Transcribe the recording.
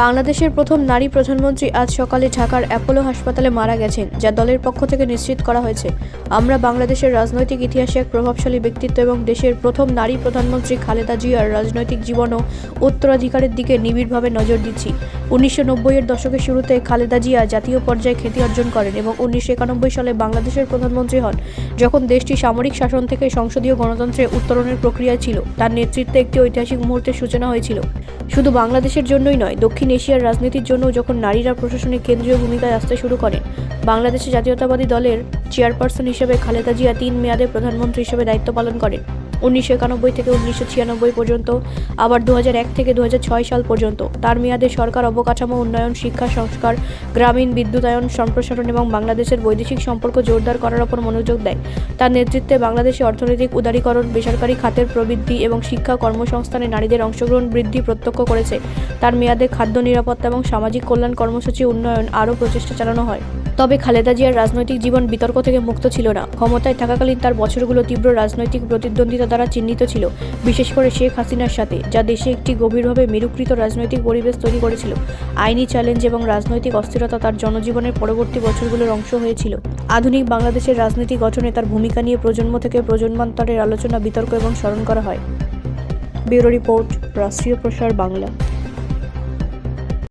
বাংলাদেশের প্রথম নারী প্রধানমন্ত্রী আজ সকালে ঢাকার অ্যাপোলো হাসপাতালে মারা গেছেন, যা দলের পক্ষ থেকে নিশ্চিত করা হয়েছে। আমরা বাংলাদেশের রাজনৈতিক ইতিহাসে এক প্রভাবশালী ব্যক্তিত্ব এবং দেশের প্রথম নারী প্রধানমন্ত্রী খালেদা জিয়ার রাজনৈতিক জীবন ও উত্তরাধিকারের দিকে নিবিড়ভাবে নজর দিচ্ছি। 1990-এর দশকের শুরুতে খালেদা জিয়া জাতীয় পর্যায়ে খ্যাতি অর্জন করেন এবং 1991 সালে বাংলাদেশের প্রধানমন্ত্রী হন, যখন দেশটি সামরিক শাসন থেকে সংসদীয় গণতন্ত্রে উত্তরণের প্রক্রিয়া ছিল। তার নেতৃত্বে একটি ঐতিহাসিক মুহূর্তের সূচনা হয়েছিল, শুধু বাংলাদেশের জন্যই নয়, দক্ষিণ এশিয়ার রাজনীতির জন্য, যখন নারীরা প্রশাসনে কেন্দ্রীয় ভূমিকায় আসতে শুরু করেন। বাংলাদেশ জাতীয়তাবাদী দলের চেয়ারপারসন হিসেবে খালেদা জিয়া 3 মেয়াদে প্রধানমন্ত্রী হিসেবে দায়িত্ব পালন করেন, 1991 থেকে 1996 পর্যন্ত, আবার 2001 থেকে 2006 সাল পর্যন্ত। তার মেয়াদে সরকার অবকাঠামো উন্নয়ন, শিক্ষা সংস্কার, গ্রামীণ বিদ্যুতায়ন, সম্প্রসারণ এবং বাংলাদেশের বৈদেশিক সম্পর্ক জোরদার করার উপর মনোযোগ দেয়। তার নেতৃত্বে বাংলাদেশে অর্থনৈতিক উদারীকরণ, বেসরকারি খাতের প্রবৃদ্ধি এবং শিক্ষা কর্মসংস্থানে নারীদের অংশগ্রহণ বৃদ্ধি প্রত্যক্ষ করেছে। তার মেয়াদে খাদ্য নিরাপত্তা এবং সামাজিক কল্যাণ কর্মসূচি উন্নয়ন আরও প্রচেষ্টা চালানো হয়। তবে খালেদা জিয়ার রাজনৈতিক জীবন বিতর্ক থেকে মুক্ত ছিল না। ক্ষমতায় থাকাকালীন তার বছরগুলো তীব্র রাজনৈতিক প্রতিদ্বন্দ্বিতা দ্বারা চিহ্নিত ছিল, বিশেষ করে শেখ হাসিনার সাথে, যা দেশে একটি গভীরভাবে মেরুকৃত রাজনৈতিক পরিবেশ তৈরি করেছিল। আইনি চ্যালেঞ্জ এবং রাজনৈতিক অস্থিরতা তার জনজীবনের পরবর্তী বছরগুলোর অংশ হয়েছিল। আধুনিক বাংলাদেশের রাজনীতি গঠনে তার ভূমিকা নিয়ে প্রজন্ম থেকে প্রজন্মান্তরের আলোচনা, বিতর্ক এবং স্মরণ করা হয়। ব্যুরো রিপোর্ট, রাষ্ট্রীয় প্রসার বাংলা।